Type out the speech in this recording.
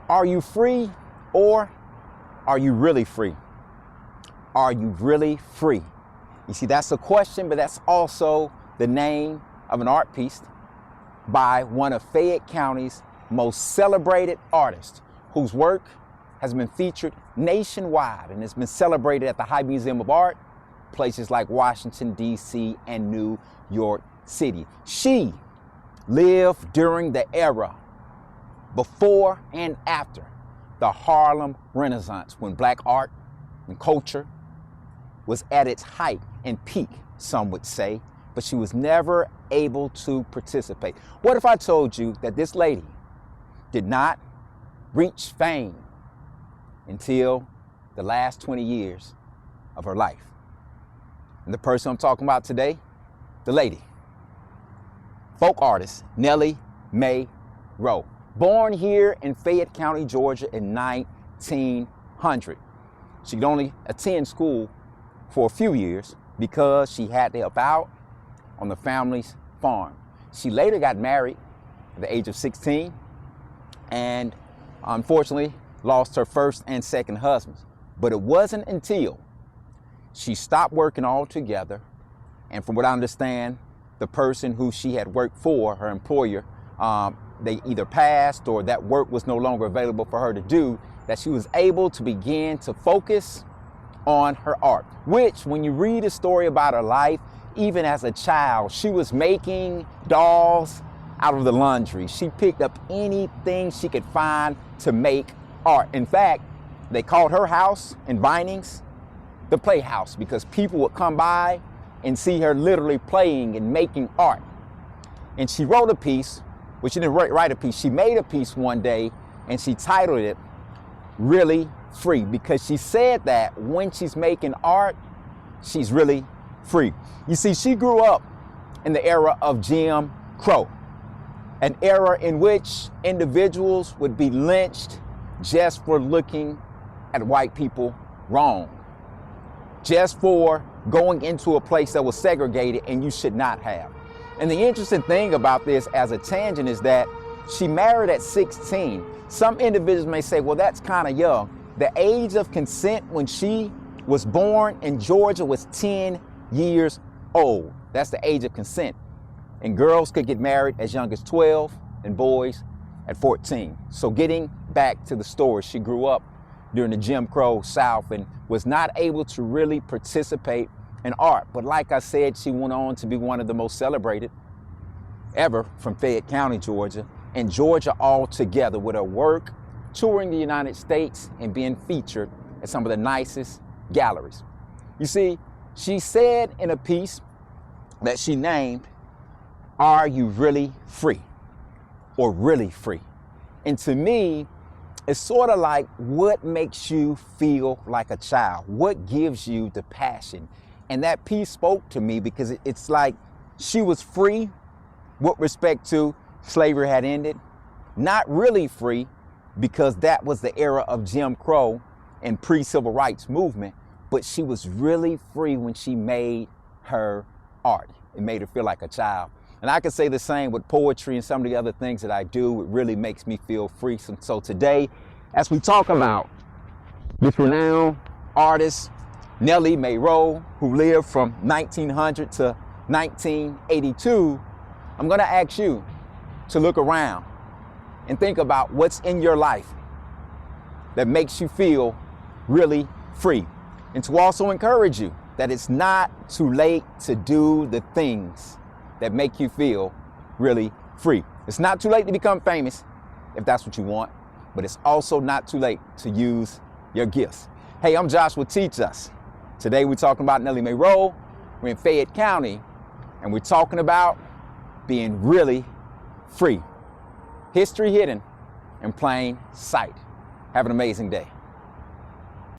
Are you free, or are you really free? Are you really free? You see, that's a question, but that's also the name of an art piece by one of Fayette County's most celebrated artists, whose work has been featured nationwide and has been celebrated at the High Museum of Art, places like Washington, D.C. and New York City. She lived during the era before and after the Harlem Renaissance, when Black art and culture was at its height and peak, some would say, but she was never able to participate. What if I told you that this lady did not reach fame until the last 20 years of her life? And the person I'm talking about today, the lady, folk artist Nellie Mae Rowe. Born here in Fayette County, Georgia in 1900. She could only attend school for a few years because she had to help out on the family's farm. She later got married at the age of 16 and unfortunately lost her first and second husbands. But it wasn't until she stopped working altogether, and from what I understand, the person who she had worked for, her employer, they either passed or that work was no longer available for her to do, that she was able to begin to focus on her art, which when you read a story about her life, even as a child, she was making dolls out of the laundry. She picked up anything she could find to make art. In fact, they called her house in Vinings the Playhouse, because people would come by and see her literally playing and making art. And she wrote a piece, well, she didn't write a piece, she made a piece one day and she titled it Really Free, because she said that when she's making art, she's really free. You see, she grew up in the era of Jim Crow, an era in which individuals would be lynched just for looking at white people wrong, just for going into a place that was segregated and you should not have. And the interesting thing about this as a tangent is that she married at 16. Some individuals may say, well, that's kind of young. The age of consent when she was born in Georgia was 10 years old. That's the age of consent. And girls could get married as young as 12 and boys at 14. So getting back to the story, she grew up during the Jim Crow South and was not able to really participate in art. But like I said, she went on to be one of the most celebrated ever from Fayette County, Georgia, and Georgia altogether, with her work touring the United States and being featured at some of the nicest galleries. You see, she said in a piece that she named, "Are you really free?" or "Really Free?" And to me, it's sort of like, what makes you feel like a child? What gives you the passion? And that piece spoke to me because it's like she was free with respect to slavery had ended, not really free because that was the era of Jim Crow and pre-civil rights movement, but she was really free when she made her art. It made her feel like a child. And I can say the same with poetry and some of the other things that I do. It really makes me feel free. So today, as we talk about this renowned artist, Nellie Mae Rowe, who lived from 1900 to 1982, I'm gonna ask you to look around and think about what's in your life that makes you feel really free. And to also encourage you that it's not too late to do the things that make you feel really free. It's not too late to become famous if that's what you want, but it's also not too late to use your gifts. Hey, I'm Joshua Teach Us. Today we're talking about Nellie Mae Rowe. We're in Fayette County and we're talking about being really free. History hidden in plain sight. Have an amazing day.